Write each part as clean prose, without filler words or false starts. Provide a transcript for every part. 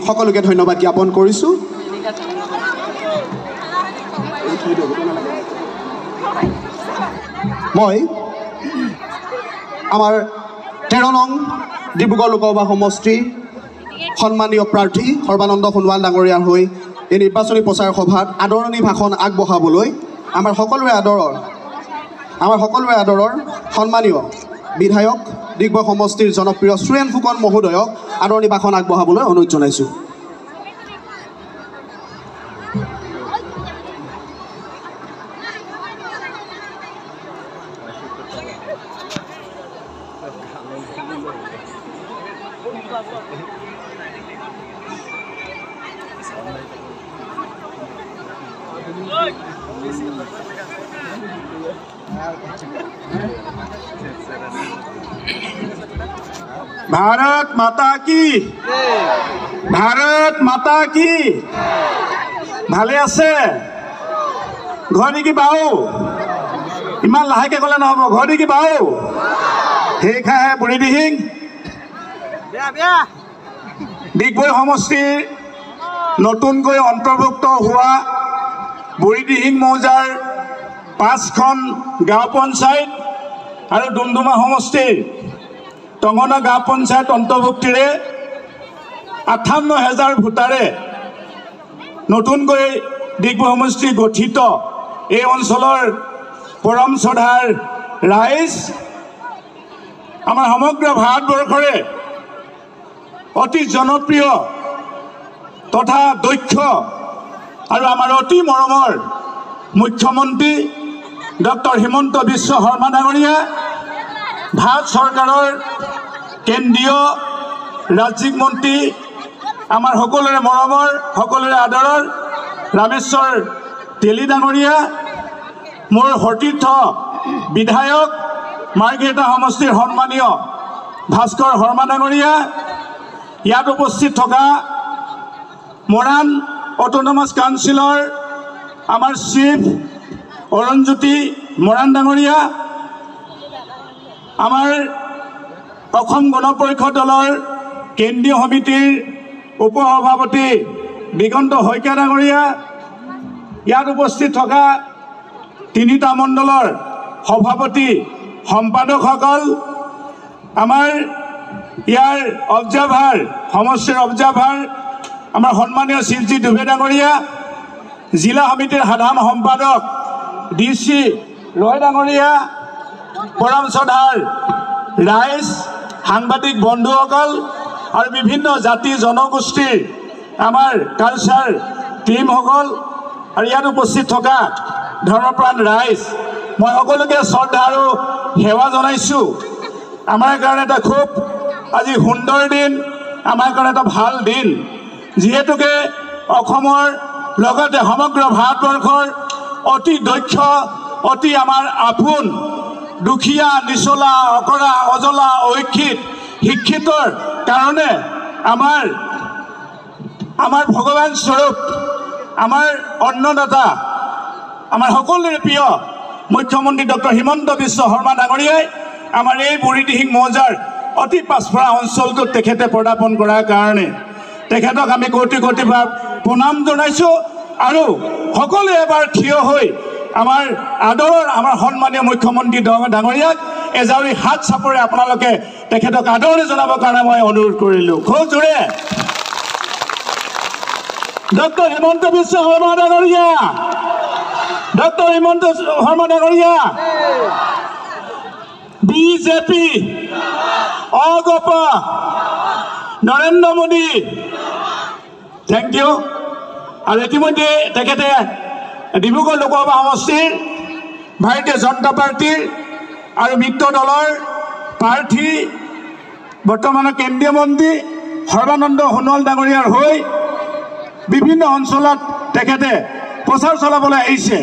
সকলোকে ধন্যবাদ জ্ঞাপন কৰিছোঁ। মই আমাৰ 13 নং ডিব্ৰুগড় লোকসভা সমষ্টিৰ সন্মানীয় প্ৰাৰ্থী সৰ্বানন্দ সোণোৱাল ডাঙৰীয়াৰ হৈ এই নিৰ্বাচনী প্ৰচাৰ সভাত আদৰণি ভাষণ আগবঢ়াবলৈ আমাৰ সকলোৰে আদৰৰ সন্মানীয় বিধায়ক ডিগবৈ সমষ্টিৰ জনপ্ৰিয় সুৰেণ ফুকন মহোদয়ক আদৰণি ভাষণ আগবঢ়াবলৈ অনুৰোধ জনাইছোঁ। भारत माता की भारत माता की ভালে আছে ঘৰ নেকি বাও ইমান লাহেকে ক'লে নহ'ব ঘৰ নেকি বাও সেই খাহে বুঢ়ী দিহিং ডিগবৈ সমষ্টিৰ নতুনকৈ অন্তৰ্ভুক্ত হোৱা বুঢ়ী দিহিং মৌজাৰ 5খন গাঁও পঞ্চায়ত আৰু ডুমডুমা সমষ্টিৰ টঙনা গাঁও পঞ্চায়ত অন্তৰ্ভুক্তিৰে 58,000 ভোটাৰে নতুনকৈ ডিগবৈ সমষ্টি গঠিত এই অঞ্চলৰ পৰম শ্ৰদ্ধাৰ ৰাইজ আমাৰ সমগ্ৰ ভাৰতবৰ্ষৰে অতি জনপ্ৰিয় তথা দক্ষ আৰু আমাৰ অতি মৰমৰ মুখ্যমন্ত্ৰী ডক্টৰ হিমন্ত বিশ্ব শৰ্মা ডাঙৰীয়া ভাৰত চৰকাৰৰ কেন্দ্ৰীয় ৰাজ্যিক মন্ত্ৰী আমাৰ সকলোৰে মৰমৰ সকলোৰে আদৰৰ ৰামেশ্বৰ তেলী ডাঙৰীয়া মোৰ সতীৰ্থ বিধায়ক মাৰ্ঘেৰিটা সমষ্টিৰ সন্মানীয় ভাস্কৰ শৰ্মা ডাঙৰীয়া ইয়াত উপস্থিত থকা মৰাণ অটোনমাছ কাউন্সিলৰ আমাৰ চিফ অৰুণজ্যোতি মৰাণ ডাঙৰীয়া আমাৰ অসম গণ পৰিষদ দলৰ কেন্দ্ৰীয় সমিতিৰ উপসভাপতি দিগন্ত শইকীয়া ডাঙৰীয়া ইয়াত উপস্থিত থকা 3টা মণ্ডলৰ সভাপতি সম্পাদকসকল আমাৰ ইয়াৰ অবজাৰ্ভাৰ সমষ্টিৰ অবজাৰ্ভাৰ আমাৰ সন্মানীয় শিৱজী দুবে ডাঙৰীয়া জিলা সমিতিৰ সাধাৰণ সম্পাদক DC ৰয় ডাঙৰীয়া পৰম শ্ৰদ্ধাৰ ৰাইজ সাংবাদিক বন্ধুসকল আৰু বিভিন্ন জাতি জনগোষ্ঠীৰ আমাৰ কালচাৰ টিমসকল আৰু ইয়াত উপস্থিত থকা ধৰ্মপ্ৰাণ ৰাইজ মই সকলোকে শ্ৰদ্ধা আৰু সেৱা জনাইছোঁ। আমাৰ কাৰণে এটা খুব আজি সুন্দৰ দিন আমাৰ কাৰণে এটা ভাল দিন যিহেতুকে অসমৰ লগতে সমগ্ৰ ভাৰতবৰ্ষৰ অতি দক্ষ অতি আমাৰ আপোন দুখীয়া নিচলা অকৰা অজলা অশিক্ষিত শিক্ষিতৰ কাৰণে আমাৰ ভগৱান স্বৰূপ আমাৰ অন্নদাতা আমাৰ সকলোৰে প্ৰিয় মুখ্যমন্ত্ৰী ডক্টৰ হিমন্ত বিশ্ব শৰ্মা ডাঙৰীয়াই আমাৰ এই বুঢ়ী দিহিং মৌজাৰ অতি পাছপৰা অঞ্চলটোত তেখেতে পদাৰ্পণ কৰাৰ কাৰণে তেখেতক আমি কোটি কোটিবাৰ প্ৰণাম জনাইছোঁ আৰু সকলোৱে এবাৰ থিয় হৈ আমাৰ আদৰৰ আমাৰ সন্মানীয় মুখ্যমন্ত্ৰী ডাঙৰীয়াক এজাৰি হাত চাপৰে আপোনালোকে তেখেতক আদৰণি জনাবৰ কাৰণে মই অনুৰোধ কৰিলোঁ। খুব জোৰে ডক্টৰ হিমন্ত বিশ্ব শৰ্মা ডাঙৰীয়া ডক্টৰ হিমন্ত শৰ্মা ডাঙৰীয়া BJP AGP Narendra Modi thank you. আৰু ইতিমধ্যে তেখেতে ডিব্ৰুগড় লোকসভা সমষ্টিৰ ভাৰতীয় জনতা পাৰ্টীৰ আৰু মিত্ৰ দলৰ প্ৰাৰ্থী বৰ্তমানৰ কেন্দ্ৰীয় মন্ত্ৰী সৰ্বানন্দ সোণোৱাল ডাঙৰীয়াৰ হৈ বিভিন্ন অঞ্চলত তেখেতে প্ৰচাৰ চলাবলৈ আহিছে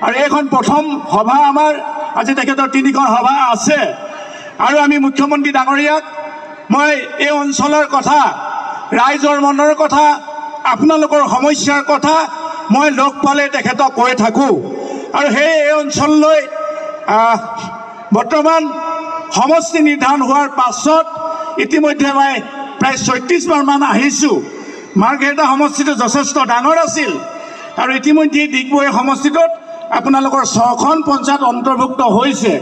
আৰু এইখন প্ৰথম সভা আমাৰ আজি তেখেতৰ 3খন সভা আছে আৰু আমি মুখ্যমন্ত্ৰী ডাঙৰীয়াক মই এই অঞ্চলৰ কথা ৰাইজৰ মনৰ কথা আপোনালোকৰ সমস্যাৰ কথা মই লগ পালে তেখেতক কৈ থাকোঁ আৰু সেই এই অঞ্চললৈ বৰ্তমান সমষ্টি নিৰ্ধাৰণ হোৱাৰ পাছত ইতিমধ্যে মই প্ৰায় 36 বাৰমান আহিছোঁ মাৰ্ঘেৰিটা সমষ্টিটো যথেষ্ট ডাঙৰ আছিল আৰু ইতিমধ্যে ডিগবৈ সমষ্টিটোত আপোনালোকৰ 6খন পঞ্চায়ত অন্তৰ্ভুক্ত হৈছে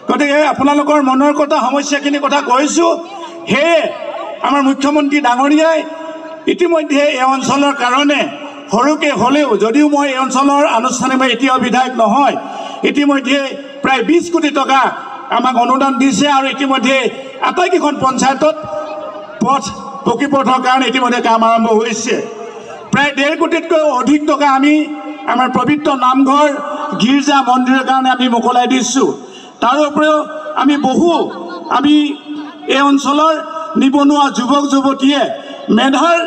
গতিকে আপোনালোকৰ মনৰ কথা সমস্যাখিনি কথা কৈছোঁ সেয়ে আমাৰ মুখ্যমন্ত্ৰী ডাঙৰীয়াই ইতিমধ্যে এই অঞ্চলৰ কাৰণে সৰুকৈ হ'লেও যদিও মই এই অঞ্চলৰ আনুষ্ঠানিকভাৱে এতিয়াও বিধায়ক নহয় ইতিমধ্যে প্ৰায় 20 কোটি টকা আমাক অনুদান দিছে আৰু ইতিমধ্যে আটাইকেইখন পঞ্চায়তত পথ পকী পথৰ কাৰণে ইতিমধ্যে কাম আৰম্ভ হৈছে প্ৰায় 1.5 কোটিতকৈ অধিক টকা আমি আমাৰ পবিত্ৰ নামঘৰ গীৰ্জা মন্দিৰৰ কাৰণে আমি মোকলাই দিছোঁ তাৰ উপৰিও আমি এই অঞ্চলৰ নিবনুৱা যুৱক যুৱতীয়ে মেধাৰ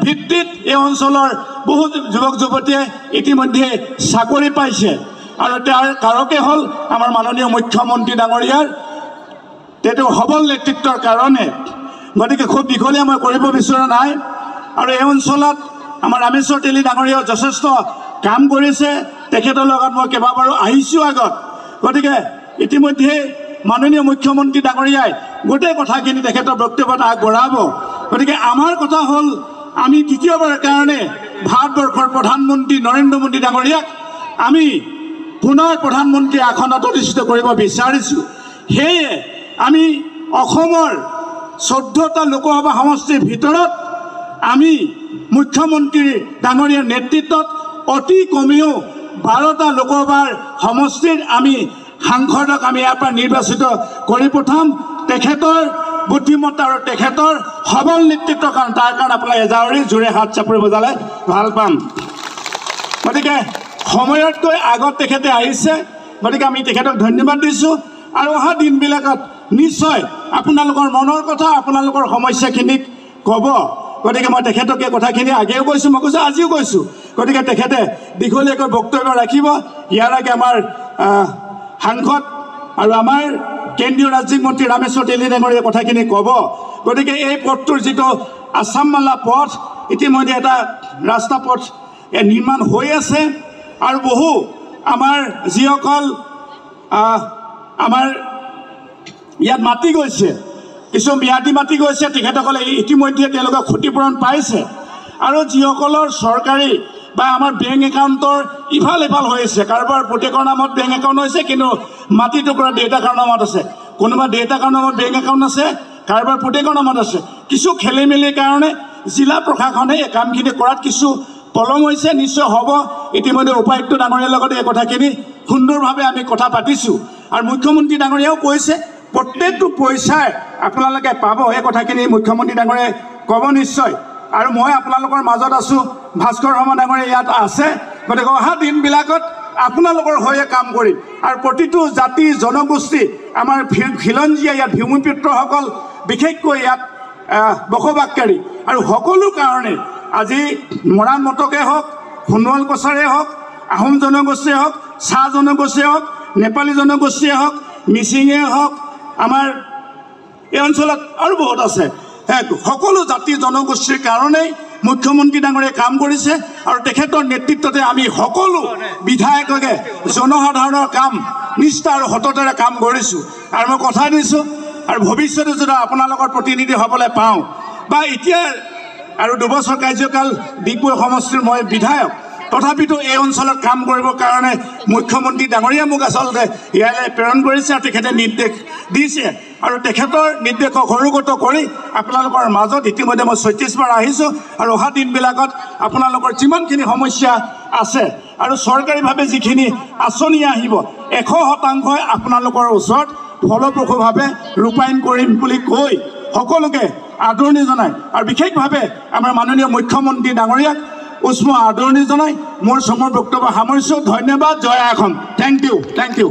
ভিত্তিত এই অঞ্চলৰ বহু যুৱক যুৱতীয়ে ইতিমধ্যে চাকৰি পাইছে আৰু তাৰ কাৰকে হ'ল আমাৰ মাননীয় মুখ্যমন্ত্ৰী ডাঙৰীয়াৰ তেওঁ সবল নেতৃত্বৰ কাৰণে গতিকে খুব দীঘলীয়া মই কৰিব বিচৰা নাই আৰু এই অঞ্চলত আমাৰ ৰামেশ্বৰ তেলী ডাঙৰীয়াও যথেষ্ট কাম কৰিছে তেখেতৰ লগত মই কেইবাবাৰো আহিছোঁ আগত গতিকে ইতিমধ্যে মাননীয় মুখ্যমন্ত্ৰী ডাঙৰীয়াই গোটেই কথাখিনি তেখেতৰ বক্তব্যত আগবঢ়াব গতিকে আমাৰ কথা হ'ল আমি তৃতীয়বাৰৰ কাৰণে ভাৰতবৰ্ষৰ প্ৰধানমন্ত্ৰী নৰেন্দ্ৰ মোদী ডাঙৰীয়াক আমি পুনৰ প্ৰধানমন্ত্ৰী আসনত অধিষ্ঠিত কৰিব বিচাৰিছোঁ সেয়ে আমি অসমৰ 14টা লোকসভা সমষ্টিৰ ভিতৰত আমি মুখ্যমন্ত্ৰী ডাঙৰীয়াৰ নেতৃত্বত অতি কমেও 12টা লোকসভাৰ সমষ্টিৰ আমি সাংসদক আমি ইয়াৰ পৰা নিৰ্বাচিত কৰি পঠাম তেখেতৰ বুদ্ধিমত্তা আৰু তেখেতৰ সবল নেতৃত্বৰ কাৰণে তাৰ কাৰণে আপোনালোকে এজাৰি জোৰে হাত চাপৰি বজালে ভাল পাম গতিকে সময়তকৈ আগত তেখেতে আহিছে গতিকে আমি তেখেতক ধন্যবাদ দিছোঁ আৰু অহা দিনবিলাকত নিশ্চয় আপোনালোকৰ মনৰ কথা আপোনালোকৰ সমস্যাখিনিক ক'ব গতিকে মই তেখেতক এই কথাখিনি আগেও কৈছোঁ মই কৈছোঁ আজিও কৈছোঁ গতিকে তেখেতে দীঘলীয়াকৈ বক্তব্য ৰাখিব ইয়াৰ আগে আমাৰ সাংসদ আৰু আমাৰ কেন্দ্ৰীয় ৰাজ্যিক মন্ত্ৰী ৰামেশ্বৰ তেলী ডাঙৰীয়াই কথাখিনি ক'ব গতিকে এই পথটোৰ যিটো আছামমালা পথ ইতিমধ্যে এটা ৰাস্তা পথ নিৰ্মাণ হৈ আছে আৰু বহু আমাৰ যিসকল আমাৰ ইয়াত মাটি গৈছে কিছু ম্যাদী মাটি গৈছে তেখেতসকলে ইতিমধ্যে তেওঁলোকে ক্ষতিপূৰণ পাইছে আৰু যিসকলৰ চৰকাৰী বা আমাৰ বেংক একাউণ্টৰ ইফাল ইফাল হৈ আছে কাৰোবাৰ প্ৰত্যেকৰ নামত বেংক একাউণ্ট হৈছে কিন্তু মাটি টুকুৰা দেউতাকৰ নামত আছে কোনোবা দেউতাকৰ নামত বেংক একাউণ্ট আছে কাৰোবাৰ প্ৰত্যেকৰ নামত আছে কিছু খেলি মেলিৰ কাৰণে জিলা প্ৰশাসনে এই কামখিনি কৰাত কিছু পলম হৈছে নিশ্চয় হ'ব ইতিমধ্যে উপায়ুক্ত ডাঙৰীয়াৰ লগত এই কথাখিনি সুন্দৰভাৱে আমি কথা পাতিছোঁ আৰু মুখ্যমন্ত্ৰী ডাঙৰীয়াও কৈছে প্ৰত্যেকটো পইচাই আপোনালোকে পাব এই কথাখিনি মুখ্যমন্ত্ৰী ডাঙৰীয়াই ক'ব নিশ্চয় আৰু মই আপোনালোকৰ মাজত আছোঁ ভাস্কৰ শৰ্মা ডাঙৰীয়া ইয়াত আছে গতিকে অহা দিনবিলাকত আপোনালোকৰ হৈয়ে কাম কৰিম আৰু প্ৰতিটো জাতি জনগোষ্ঠী আমাৰ খিলঞ্জীয়া ইয়াত ভূমিপুত্ৰসকল বিশেষকৈ ইয়াত বসবাসকাৰী আৰু সকলো কাৰণে আজি মৰাণ মটকে হওক সোণোৱাল কছাৰে হওক আহোম জনগোষ্ঠীয়ে হওক চাহ জনগোষ্ঠীয়ে হওক নেপালী জনগোষ্ঠীয়ে হওক মিচিঙে হওক আমাৰ এই অঞ্চলত আৰু বহুত আছে সকলো জাতি জনগোষ্ঠীৰ কাৰণেই মুখ্যমন্ত্ৰী ডাঙৰীয়াই কাম কৰিছে আৰু তেখেতৰ নেতৃত্বতে আমি সকলো বিধায়কে জনসাধাৰণৰ কাম নিষ্ঠা আৰু সততাৰে কাম কৰিছোঁ আৰু মই কথা দিছোঁ আৰু ভৱিষ্যতে যদি আপোনালোকৰ প্ৰতিনিধি হ'বলৈ পাওঁ বা এতিয়া আৰু 2 বছৰ কাৰ্যকাল ডিগবৈ সমষ্টিৰ মই বিধায়ক তথাপিতো এই অঞ্চলত কাম কৰিবৰ কাৰণে মুখ্যমন্ত্ৰী ডাঙৰীয়া মোক আচলতে ইয়ালৈ প্ৰেৰণ কৰিছে আৰু তেখেতে নিৰ্দেশ দিছে আৰু তেখেতৰ নিৰ্দেশক সৰুগত কৰি আপোনালোকৰ মাজত ইতিমধ্যে মই 36 বাৰ আহিছোঁ আৰু অহা দিনবিলাকত আপোনালোকৰ যিমানখিনি সমস্যা আছে আৰু চৰকাৰীভাৱে যিখিনি আঁচনি আহিব 100% আপোনালোকৰ ওচৰত ফলপ্ৰসূভাৱে ৰূপায়ণ কৰিম বুলি কৈ সকলোকে আদৰণি জনাই আৰু বিশেষভাৱে আমাৰ মাননীয় মুখ্যমন্ত্ৰী ডাঙৰীয়াক উষ্ম আদৰণি জনাই মোৰ বক্তব্য সামৰিছোঁ ধন্যবাদ জয় অসম থেংক ইউ